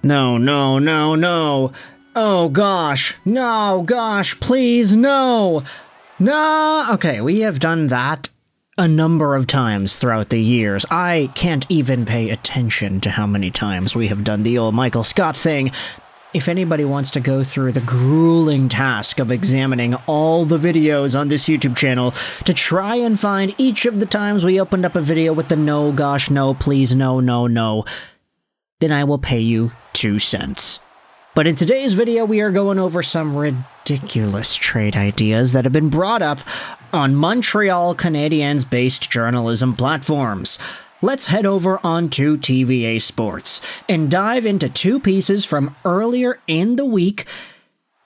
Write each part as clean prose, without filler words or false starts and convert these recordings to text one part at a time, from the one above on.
No, no, no, no. Oh gosh. No, gosh, please, no. No. Okay, we have done that a number of times throughout the years. I can't even pay attention to how many times we have done the old Michael Scott thing. If anybody wants to go through the grueling task of examining all the videos on this YouTube channel to try and find each of the times we opened up a video with the no, gosh, no, please, no, no, no, then I will pay you 2 cents. But in today's video, we are going over some ridiculous trade ideas that have been brought up on Montreal Canadiens-based journalism platforms. Let's head over onto TVA Sports and dive into 2 pieces from earlier in the week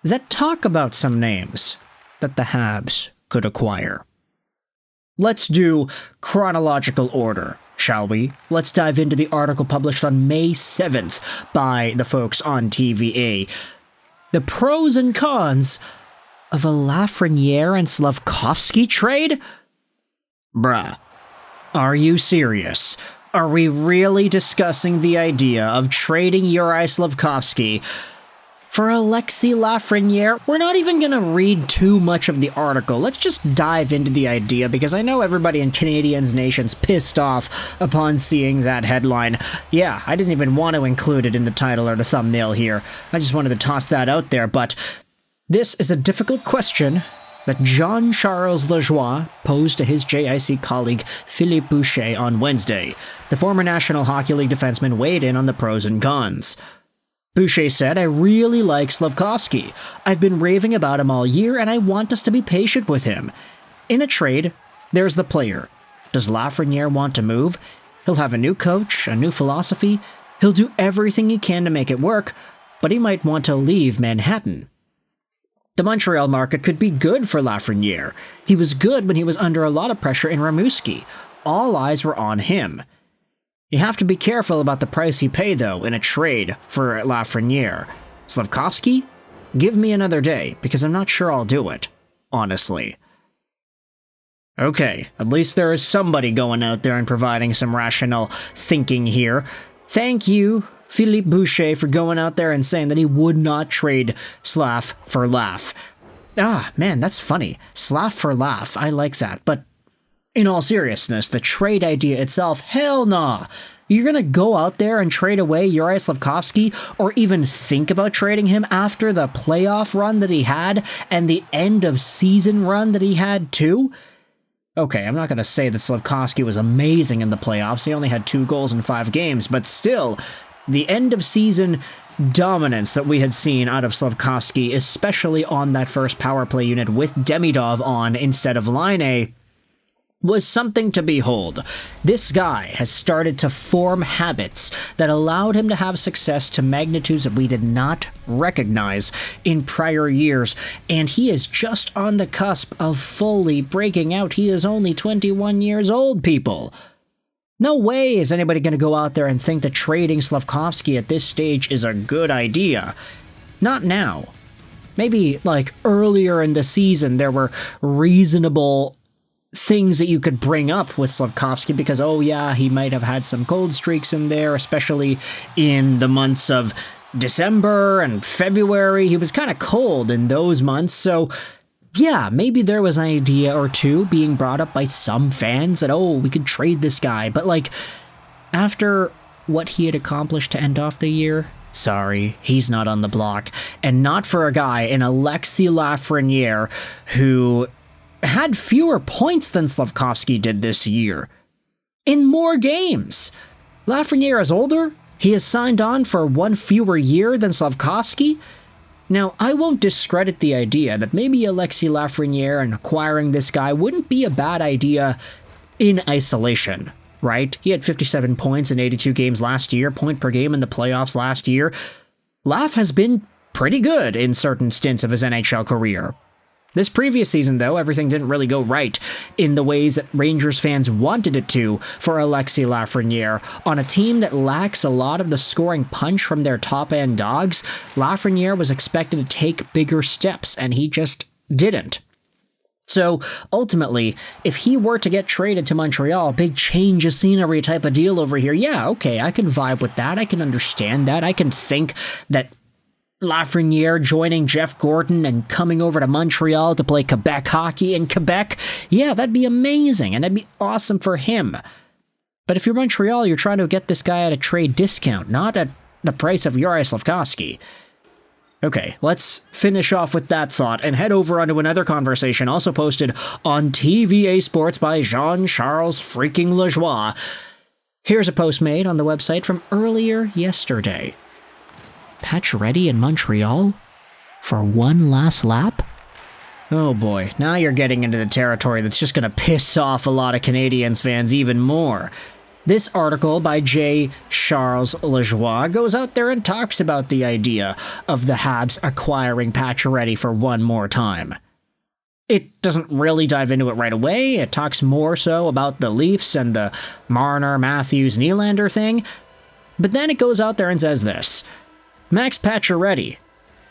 that talk about some names that the Habs could acquire. Let's do chronological order, shall we? Let's dive into the article published on May 7th by the folks on TVA. The pros and cons of a Lafreniere and Slafkovsky trade? Bruh. Are you serious? Are we really discussing the idea of trading Juraj Slafkovsky for Alexis Lafreniere? We're not even going to read too much of the article. Let's just dive into the idea, because I know everybody in Canadiens Nation's pissed off upon seeing that headline. Yeah, I didn't even want to include it in the title or the thumbnail here. I just wanted to toss that out there, but this is a difficult question that Jean-Charles Lajoie posed to his JIC colleague Philippe Boucher on Wednesday. The former National Hockey League defenseman weighed in on the pros and cons. Boucher said, "I really like Slafkovsky. I've been raving about him all year, and I want us to be patient with him. In a trade, there's the player. Does Lafreniere want to move? He'll have a new coach, a new philosophy. He'll do everything he can to make it work, but he might want to leave Manhattan. The Montreal market could be good for Lafreniere. He was good when he was under a lot of pressure in Rimouski. All eyes were on him. You have to be careful about the price you pay, though, in a trade for Lafreniere. Slafkovsky? Give me another day, because I'm not sure I'll do it. Honestly." Okay, at least there is somebody going out there and providing some rational thinking here. Thank you, Philippe Boucher, for going out there and saying that he would not trade Slav for Laf. Ah, man, that's funny. Slav for Laf, I like that. But in all seriousness, the trade idea itself, hell nah. You're gonna go out there and trade away Juraj Slafkovsky, or even think about trading him after the playoff run that he had, and the end of season run that he had too? Okay, I'm not gonna say that Slafkovsky was amazing in the playoffs. He only had 2 goals in 5 games, but still, the end-of-season dominance that we had seen out of Slafkovsky, especially on that first power play unit with Demidov on instead of Laine, was something to behold. This guy has started to form habits that allowed him to have success to magnitudes that we did not recognize in prior years, and he is just on the cusp of fully breaking out. He is only 21 years old, people. No way is anybody going to go out there and think that trading Slafkovsky at this stage is a good idea. Not now. Maybe, like, earlier in the season, there were reasonable things that you could bring up with Slafkovsky because, oh yeah, he might have had some cold streaks in there, especially in the months of December and February. He was kind of cold in those months, so yeah, maybe there was an idea or two being brought up by some fans that, oh, we could trade this guy. But, like, after what he had accomplished to end off the year, sorry, he's not on the block. And not for a guy in Alexis Lafreniere who had fewer points than Slafkovsky did this year. In more games. Lafreniere is older. He has signed on for 1 fewer year than Slafkovsky. Now, I won't discredit the idea that maybe Alexis Lafreniere and acquiring this guy wouldn't be a bad idea in isolation, right? He had 57 points in 82 games last year, point per game in the playoffs last year. Laf has been pretty good in certain stints of his NHL career. This previous season, though, everything didn't really go right in the ways that Rangers fans wanted it to for Alexis Lafreniere. On a team that lacks a lot of the scoring punch from their top-end dogs, Lafreniere was expected to take bigger steps, and he just didn't. So ultimately, if he were to get traded to Montreal, big change of scenery type of deal over here, yeah, okay, I can vibe with that. I can understand that. I can think that Lafreniere joining Jeff Gordon and coming over to Montreal to play Quebec hockey in Quebec, yeah, that'd be amazing, and that'd be awesome for him. But if you're Montreal, you're trying to get this guy at a trade discount, not at the price of Juraj Slafkovsky. Okay, let's finish off with that thought and head over onto another conversation also posted on TVA Sports by Jean-Charles freaking Lajoie. Here's a post made on the website from earlier yesterday. Pacioretty in Montreal? For one last lap? Oh boy, now you're getting into the territory that's just gonna piss off a lot of Canadiens fans even more. This article by J. Charles Lajoie goes out there and talks about the idea of the Habs acquiring Pacioretty for one more time. It doesn't really dive into it right away. It talks more so about the Leafs and the Marner, Matthews, Nylander thing. But then it goes out there and says this. Max Pacioretty.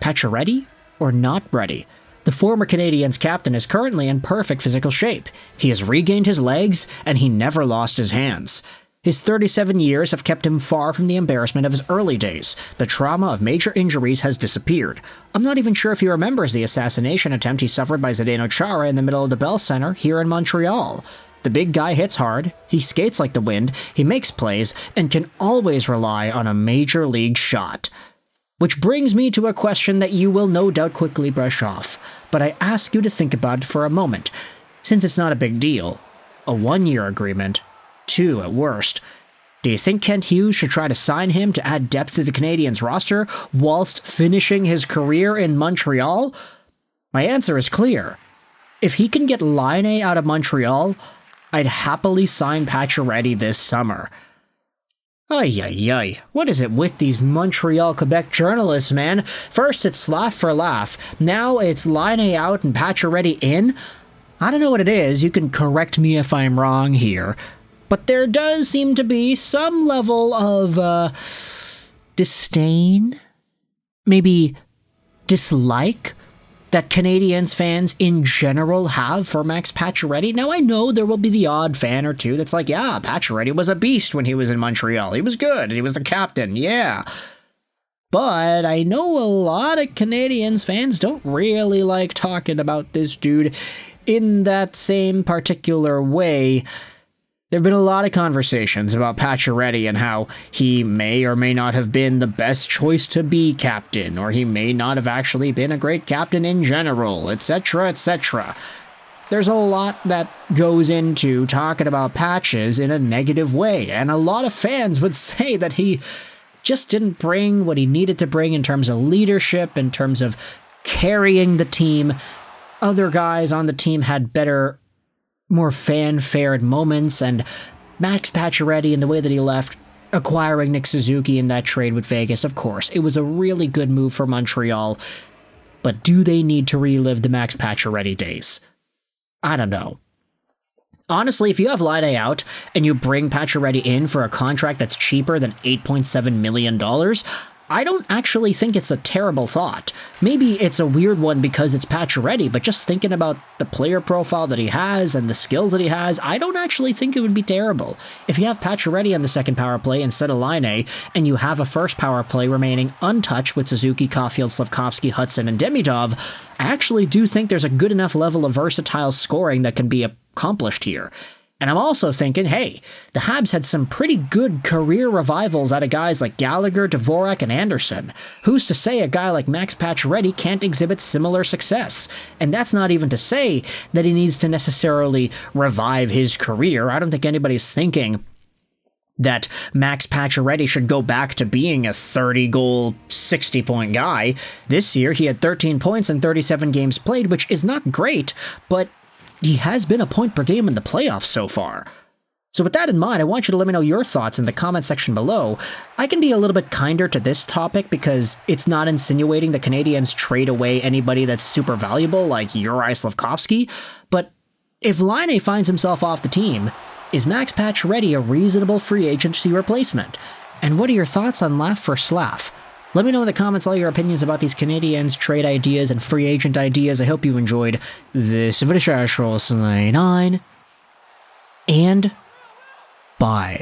Pacioretty or not ready? The former Canadiens captain is currently in perfect physical shape. He has regained his legs, and he never lost his hands. His 37 years have kept him far from the embarrassment of his early days. The trauma of major injuries has disappeared. I'm not even sure if he remembers the assassination attempt he suffered by Zdeno Chara in the middle of the Bell Center here in Montreal. The big guy hits hard, he skates like the wind, he makes plays, and can always rely on a major league shot. Which brings me to a question that you will no doubt quickly brush off, but I ask you to think about it for a moment, since it's not a big deal. A 1-year agreement. 2 at worst. Do you think Kent Hughes should try to sign him to add depth to the Canadiens roster whilst finishing his career in Montreal? My answer is clear. If he can get Laine out of Montreal, I'd happily sign Pacioretty this summer. Ay. What is it with these Montreal, Quebec journalists, man? First it's Slav for laugh, now it's Laine out and Pacioretty in? I don't know what it is, you can correct me if I'm wrong here. But there does seem to be some level of, disdain? Maybe dislike? That Canadiens fans in general have for Max Pacioretty. Now, I know there will be the odd fan or two that's like, yeah, Pacioretty was a beast when he was in Montreal. He was good, and he was the captain, yeah. But I know a lot of Canadiens fans don't really like talking about this dude in that same particular way. There have been a lot of conversations about Pacioretty and how he may or may not have been the best choice to be captain, or he may not have actually been a great captain in general, etc., etc. There's a lot that goes into talking about Patches in a negative way, and a lot of fans would say that he just didn't bring what he needed to bring in terms of leadership, in terms of carrying the team. Other guys on the team had better, more fanfared moments, and Max Pacioretty in the way that he left, acquiring Nick Suzuki in that trade with Vegas, of course, it was a really good move for Montreal, but do they need to relive the Max Pacioretty days? I don't know. Honestly, if you have Laine out and you bring Pacioretty in for a contract that's cheaper than $8.7 million, I don't actually think it's a terrible thought. Maybe it's a weird one because it's Pacioretty, but just thinking about the player profile that he has and the skills that he has, I don't actually think it would be terrible. If you have Pacioretty on the second power play instead of Laine, and you have a first power play remaining untouched with Suzuki, Caulfield, Slafkovsky, Hudson, and Demidov, I actually do think there's a good enough level of versatile scoring that can be accomplished here. And I'm also thinking, hey, the Habs had some pretty good career revivals out of guys like Gallagher, Dvorak, and Anderson. Who's to say a guy like Max Pacioretty can't exhibit similar success? And that's not even to say that he needs to necessarily revive his career. I don't think anybody's thinking that Max Pacioretty should go back to being a 30-goal, 60-point guy. This year, he had 13 points in 37 games played, which is not great, but he has been a point per game in the playoffs so far. So with that in mind, I want you to let me know your thoughts in the comment section below. I can be a little bit kinder to this topic because it's not insinuating the Canadiens trade away anybody that's super valuable like Juraj Slafkovsky, but if Laine finds himself off the team, is Max Pacioretty a reasonable free agency replacement? And what are your thoughts on Laugh for Slav? Let me know in the comments all your opinions about these Canadiens, trade ideas, and free agent ideas. I hope you enjoyed this video. And bye.